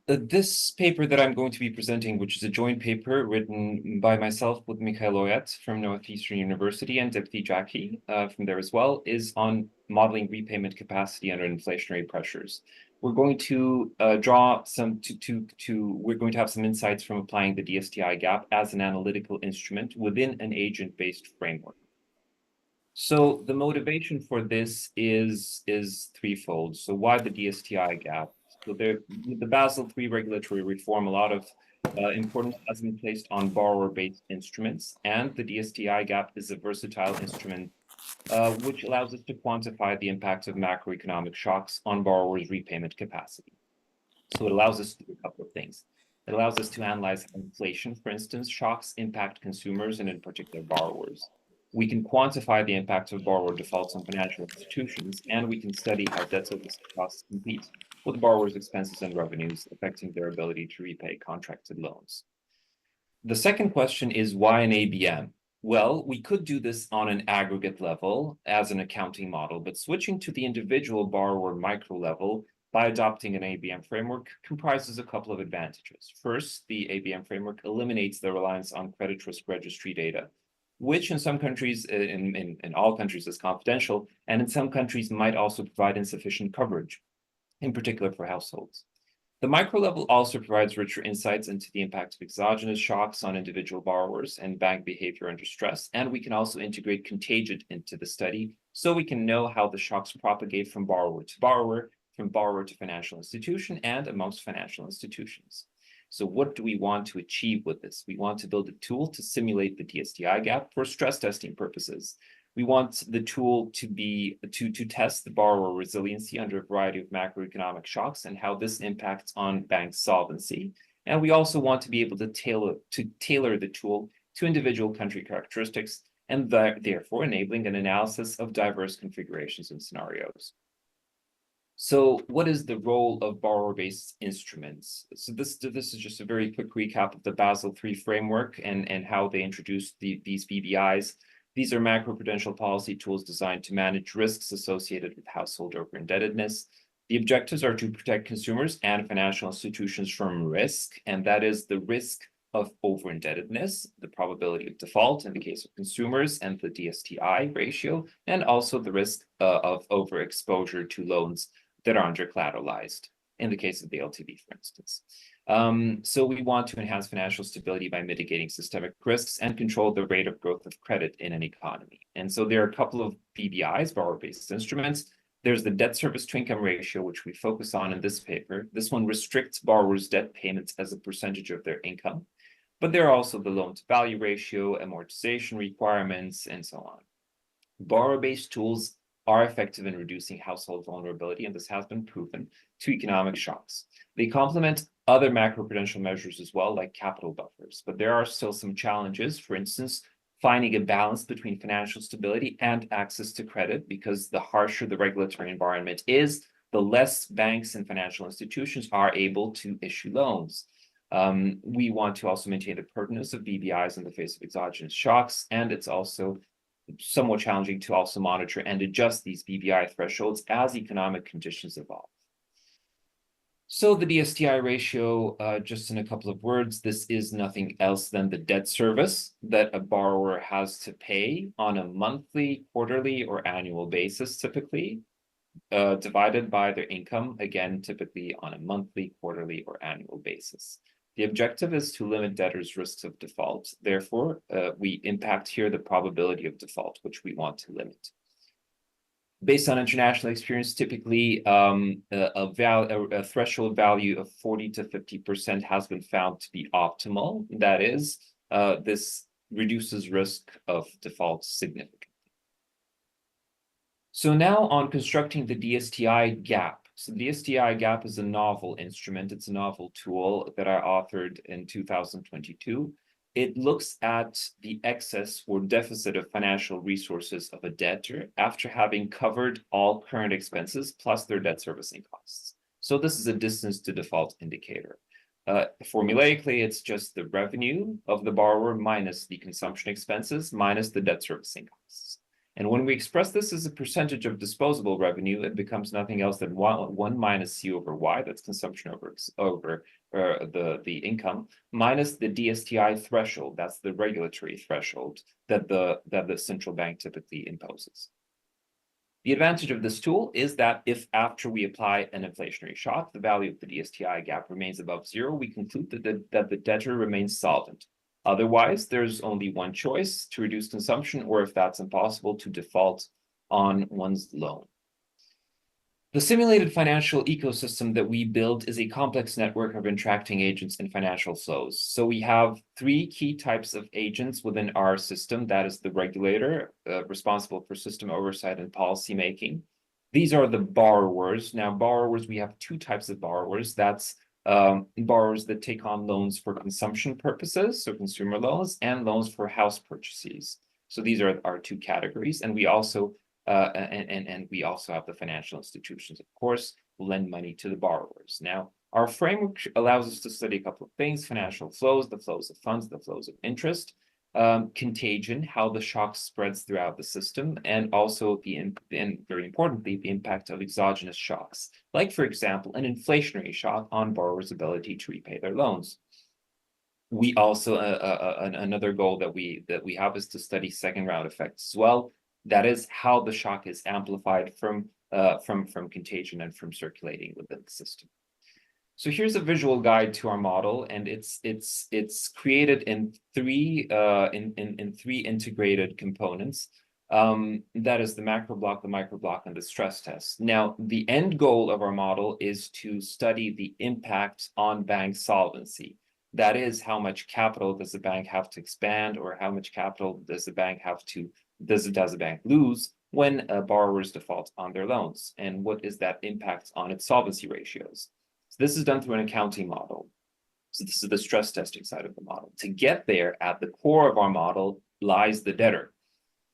This paper that I'm going to be presenting, which is a joint paper written by myself with Mikhail from Northeastern University and Dipti Jackie from there as well, is on modeling repayment capacity under inflationary pressures. We're going to we're going to have some insights from applying the DSTI gap as an analytical instrument within an agent-based framework. So the motivation for this is threefold. So why the DSTI gap? So with the Basel III regulatory reform, a lot of importance has been placed on borrower-based instruments, and the DSTI gap is a versatile instrument which allows us to quantify the impact of macroeconomic shocks on borrowers' repayment capacity. So it allows us to do a couple of things. It allows us to analyze how inflation, for instance, shocks impact consumers and in particular borrowers. We can quantify the impact of borrower defaults on financial institutions, and we can study how debt service costs compete with borrowers' expenses and revenues, affecting their ability to repay contracted loans. The second question is why an ABM? Well, we could do this on an aggregate level as an accounting model, but switching to the individual borrower micro level by adopting an ABM framework comprises a couple of advantages. First, the ABM framework eliminates the reliance on credit risk registry data, which in some countries, in all countries, is confidential, and in some countries might also provide insufficient coverage, in particular for households. The micro level also provides richer insights into the impact of exogenous shocks on individual borrowers and bank behavior under stress, and we can also integrate contagion into the study so we can know how the shocks propagate from borrower to financial institution, and amongst financial institutions. So what do we want to achieve with this? We want to build a tool to simulate the DSTI gap for stress testing purposes. We want the tool to test the borrower resiliency under a variety of macroeconomic shocks and how this impacts on bank solvency. And we also want to be able to tailor the tool to individual country characteristics, and therefore enabling an analysis of diverse configurations and scenarios. So what is the role of borrower-based instruments? So this is just a very quick recap of the Basel III framework and how they introduced these BBIs. These are macroprudential policy tools designed to manage risks associated with household over-indebtedness. The objectives are to protect consumers and financial institutions from risk, and that is the risk of over-indebtedness, the probability of default in the case of consumers, and the DSTI ratio, and also the risk of overexposure to loans that are under-collateralized, in the case of the LTV, for instance. So we want to enhance financial stability by mitigating systemic risks and control the rate of growth of credit in an economy. And so there are a couple of BBIs, borrower-based instruments. There's the debt service to income ratio, which we focus on in this paper. This one restricts borrowers' debt payments as a percentage of their income. But there are also the loan to value ratio, amortization requirements, and so on. Borrower-based tools are effective in reducing household vulnerability, and this has been proven, to economic shocks. They complement other macroprudential measures as well, like capital buffers, but there are still some challenges. For instance, finding a balance between financial stability and access to credit, because the harsher the regulatory environment is, the less banks and financial institutions are able to issue loans. We want to also maintain the pertinence of BBIs in the face of exogenous shocks, and it's also somewhat challenging to also monitor and adjust these BBI thresholds as economic conditions evolve. So the DSTI ratio, just in a couple of words, this is nothing else than the debt service that a borrower has to pay on a monthly, quarterly, or annual basis, typically, divided by their income, again, typically on a monthly, quarterly, or annual basis. The objective is to limit debtors' risks of default. Therefore, we impact here the probability of default, which we want to limit. Based on international experience, typically a threshold value of 40 to 50% has been found to be optimal. That is, this reduces risk of default significantly. So now on constructing the DSTI gap. So the DSTI gap is a novel instrument. It's a novel tool that I authored in 2022. It looks at the excess or deficit of financial resources of a debtor after having covered all current expenses plus their debt servicing costs. So this is a distance to default indicator. Formulaically, it's just the revenue of the borrower minus the consumption expenses minus the debt servicing costs. And when we express this as a percentage of disposable revenue, it becomes nothing else than one minus C over Y, that's consumption over the income, minus the DSTI threshold, that's the regulatory threshold that the central bank typically imposes. The advantage of this tool is that if after we apply an inflationary shock, the value of the DSTI gap remains above zero, we conclude that the debtor remains solvent. Otherwise, there's only one choice: to reduce consumption, or if that's impossible, to default on one's loan. The simulated financial ecosystem that we build is a complex network of interacting agents and financial flows. So we have three key types of agents within our system. That is the regulator, responsible for system oversight and policy making. These are the borrowers. Now, borrowers, we have two types of borrowers. That's borrowers that take on loans for consumption purposes, so consumer loans, and loans for house purchases. So these are our two categories. And we also we also have the financial institutions, of course, who lend money to the borrowers. Now, our framework allows us to study a couple of things: financial flows, the flows of funds, the flows of interest, contagion, how the shock spreads throughout the system, and also and very importantly, the impact of exogenous shocks, like, for example, an inflationary shock on borrowers' ability to repay their loans. We also another goal that we have is to study second round effects as well. That is how the shock is amplified from contagion and from circulating within the system. So here's a visual guide to our model, and it's created in three integrated components. That is the macro block, the micro block, and the stress test. Now, the end goal of our model is to study the impact on bank solvency. That is, how much capital does the bank have to expand, or how much capital does the bank have to does the bank lose when borrowers default on their loans, and what is that impact on its solvency ratios? So this is done through an accounting model. So this is the stress testing side of the model. To get there, at the core of our model lies the debtor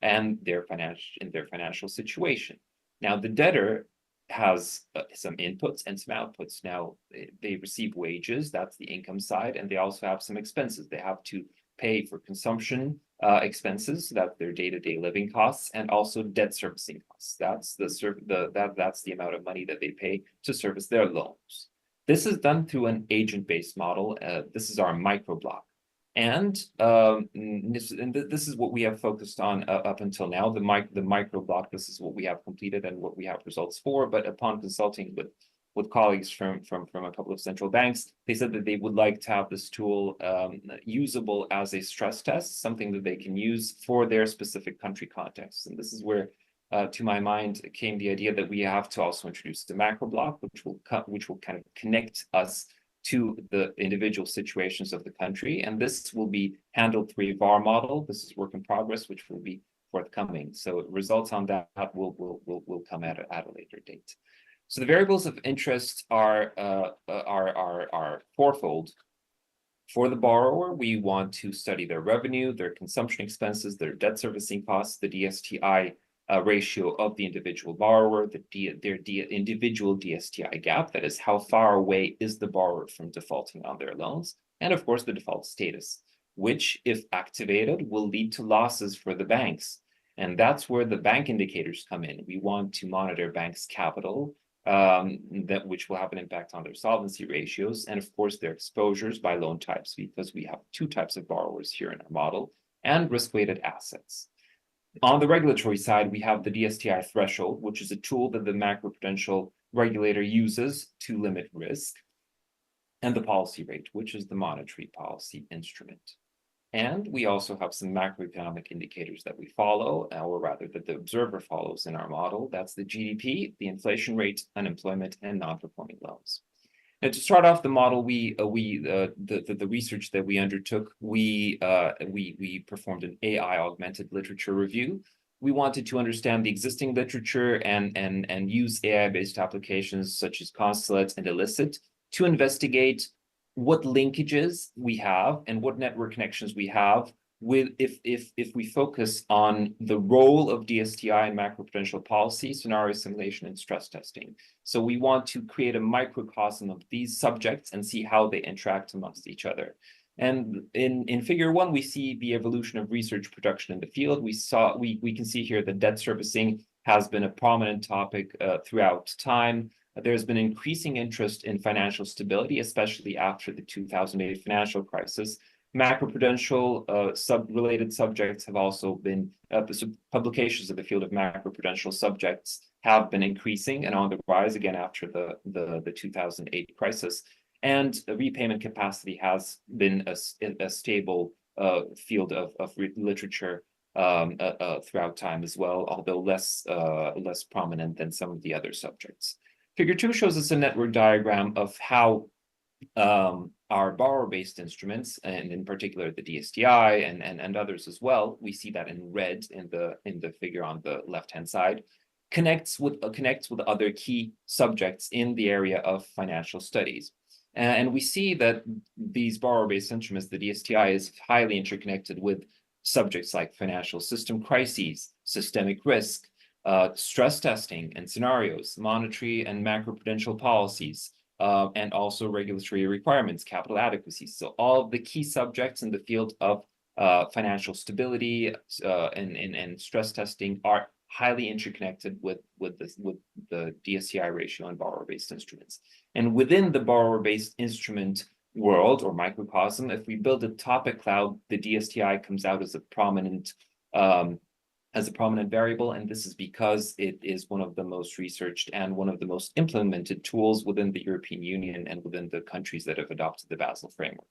and their financial situation. Now, the debtor has some inputs and some outputs. Now, they receive wages, that's the income side, and they also have some expenses. They have to pay for consumption expenses, so that's their day-to-day living costs, and also debt servicing costs. That's the amount of money that they pay to service their loans. This is done through an agent-based model. This is our micro block. And this is what we have focused on up until now. The micro block, this is what we have completed and what we have results for. But upon consulting with colleagues from a couple of central banks, they said that they would like to have this tool usable as a stress test, something that they can use for their specific country context. And this is where, to my mind, came the idea that we have to also introduce the macro block, which will kind of connect us to the individual situations of the country. And this will be handled through a VAR model. This is work in progress, which will be forthcoming. So results on that will come at a later date. So the variables of interest are fourfold. For the borrower, we want to study their revenue, their consumption expenses, their debt servicing costs, the DSTI ratio of the individual borrower, their individual DSTI gap, that is, how far away is the borrower from defaulting on their loans, and of course the default status, which, if activated, will lead to losses for the banks. And that's where the bank indicators come in. We want to monitor banks' capital, which will have an impact on their solvency ratios, and of course their exposures by loan types, because we have two types of borrowers here in our model, and risk-weighted assets. On the regulatory side, we have the DSTI threshold, which is a tool that the macroprudential regulator uses to limit risk, and the policy rate, which is the monetary policy instrument. And we also have some macroeconomic indicators that we follow, or rather that the observer follows in our model. That's the GDP, the inflation rate, unemployment, and non-performing loans. And to start off the model, the research that we undertook, we performed an AI augmented literature review. We wanted to understand the existing literature and use AI-based applications such as Constellate and Elicit to investigate what linkages we have and what network connections we have with if we focus on the role of DSTI and macroprudential policy, scenario simulation, and stress testing. So we want to create a microcosm of these subjects and see how they interact amongst each other. And in figure 1, we see the evolution of research production in the field. We can see here that debt servicing has been a prominent topic throughout time. There's been increasing interest in financial stability, especially after the 2008 financial crisis. Macroprudential related subjects have also been, publications of the field of macroprudential subjects have been increasing and on the rise again after the 2008 crisis. And repayment capacity has been a stable field of literature throughout time as well, although less prominent than some of the other subjects. Figure 2 shows us a network diagram of how our borrower-based instruments, and in particular the DSTI and others as well, we see that in red in the figure on the left-hand side, connects with other key subjects in the area of financial studies. And we see that these borrower-based instruments, the DSTI, is highly interconnected with subjects like financial system crises, systemic risk, stress testing and scenarios, monetary and macroprudential policies, and also regulatory requirements, capital adequacy. So all of the key subjects in the field of financial stability and stress testing are highly interconnected with the DSTI ratio and borrower-based instruments. And within the borrower-based instrument world or microcosm, if we build a topic cloud, the DSTI comes out as a prominent variable, and this is because it is one of the most researched and one of the most implemented tools within the European Union and within the countries that have adopted the Basel framework.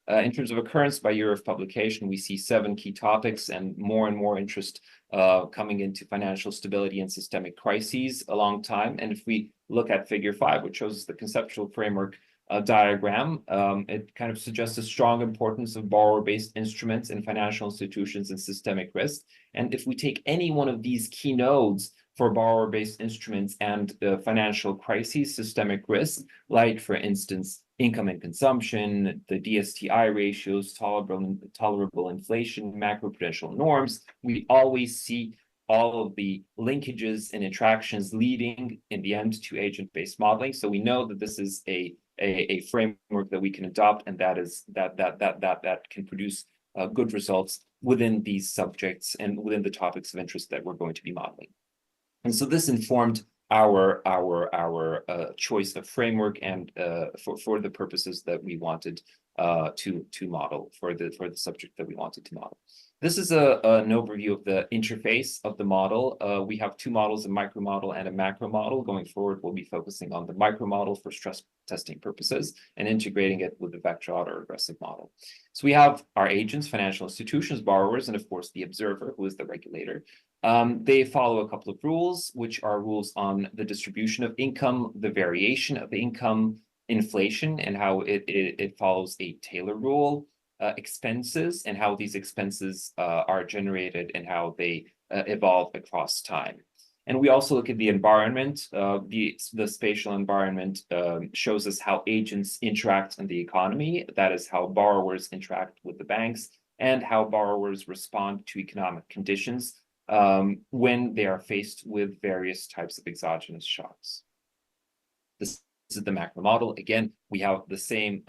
In terms of occurrence by year of publication, we see 7 key topics and more interest coming into financial stability and systemic crises along time. And if we look at figure 5, which shows the conceptual framework diagram, it kind of suggests a strong importance of borrower-based instruments in financial institutions and systemic risk. And if we take any one of these key nodes for borrower-based instruments and financial crises, systemic risk, like, for instance, income and consumption, the DSTI ratios, tolerable inflation, macroprudential norms, we always see all of the linkages and interactions leading in the end to agent-based modeling. So we know that this is a framework that we can adopt, and that can produce good results within these subjects and within the topics of interest that we're going to be modeling. And so this informed our choice of framework and for the purposes that we wanted to model for the subject that we wanted to model. This is an overview of the interface of the model. We have 2 models, a micro model and a macro model. Going forward, we'll be focusing on the micro model for stress testing purposes and integrating it with the vector autoregressive model. So we have our agents, financial institutions, borrowers, and of course the observer, who is the regulator. They follow a couple of rules, which are rules on the distribution of income, the variation of the income, inflation, and how it follows a Taylor rule, expenses, and how these expenses are generated and how they evolve across time. And we also look at the environment. The spatial environment shows us how agents interact in the economy. That is how borrowers interact with the banks and how borrowers respond to economic conditions when they are faced with various types of exogenous shocks. This is the macro model. Again, we have the same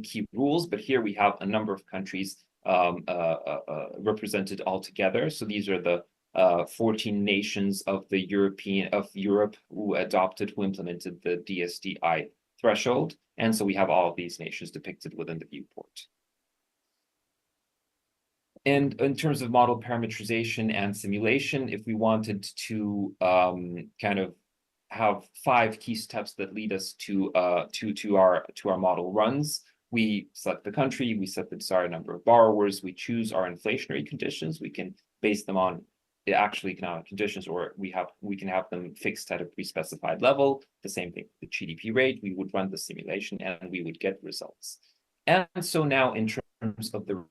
key rules, but here we have a number of countries represented all together. So these are the 14 nations of Europe who implemented the DSTI threshold. And so we have all of these nations depicted within the viewport. And in terms of model parameterization and simulation, if we wanted to kind of have 5 key steps that lead us to our model runs, we select the country, we set the desired number of borrowers, we choose our inflationary conditions. We can base them on the actual economic conditions, or we can have them fixed at a pre-specified level. The same thing with the GDP rate. We would run the simulation and we would get results. And so now in terms of the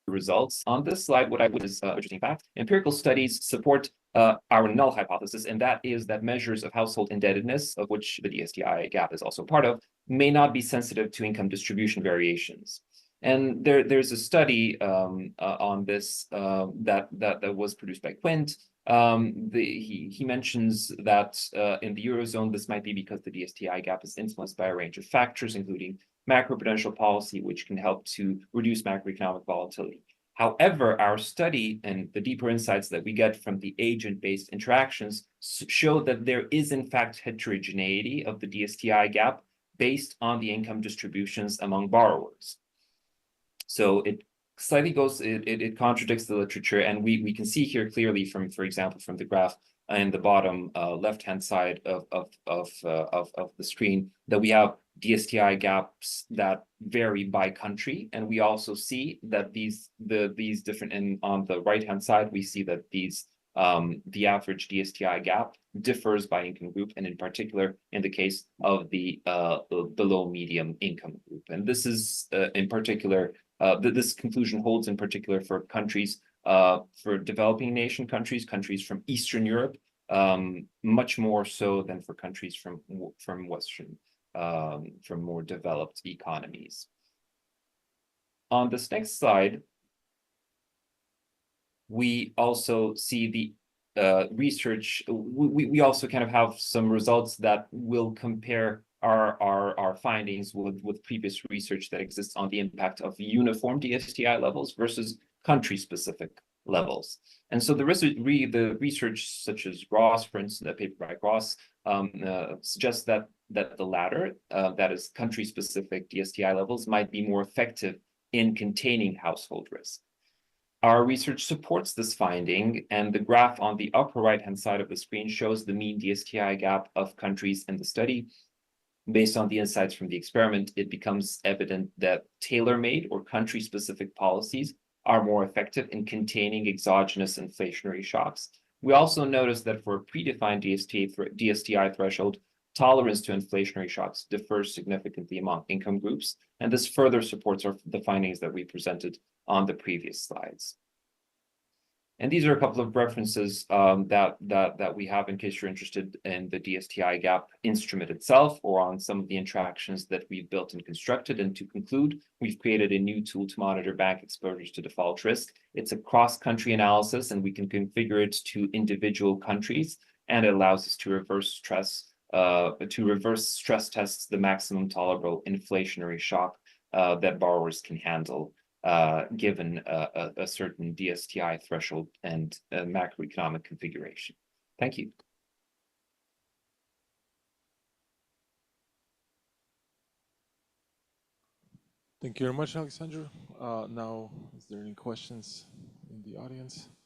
results on this slide, what I would is interesting fact. Empirical studies support our null hypothesis, and that is that measures of household indebtedness, of which the DSTI gap is also part of, may not be sensitive to income distribution variations. And there's a study on this that was produced by Quint He mentions that in the Eurozone, this might be because the DSTI gap is influenced by a range of factors, including macroprudential policy, which can help to reduce macroeconomic volatility. However, our study and the deeper insights that we get from the agent-based interactions show that there is, in fact, heterogeneity of the DSTI gap based on the income distributions among borrowers. So it slightly it contradicts the literature, and we can see here clearly from, for example, from the graph in the bottom left-hand side of the screen that we have DSTI gaps that vary by country, and we also see that these different, and on the right-hand side we see that the average DSTI gap differs by income group, and in particular in the case of the low medium income group. And this is in particular this conclusion holds in particular for countries, for developing nation countries, countries from Eastern Europe, much more so than for countries from Western, from more developed economies. On this next slide, we also see the research. We also kind of have some results that will compare our findings with previous research that exists on the impact of uniform DSTI levels versus country-specific levels. And so the research such as Ross, for instance, the paper by Ross, suggests that the latter, that is country-specific DSTI levels, might be more effective in containing household risk. Our research supports this finding, and the graph on the upper right-hand side of the screen shows the mean DSTI gap of countries in the study. Based on the insights from the experiment, it becomes evident that tailor-made or country-specific policies are more effective in containing exogenous inflationary shocks. We also notice that for a predefined DSTI threshold, tolerance to inflationary shocks differs significantly among income groups, and this further supports the findings that we presented on the previous slides. And these are a couple of references that we have in case you're interested in the DSTI gap instrument itself or on some of the interactions that we've built and constructed. And to conclude, we've created a new tool to monitor bank exposures to default risk. It's a cross-country analysis, and we can configure it to individual countries, and it allows us to reverse stress tests the maximum tolerable inflationary shock that borrowers can handle, given a certain DSTI threshold and macroeconomic configuration. Thank you. Thank you very much, Alexandru. Now, is there any questions in the audience?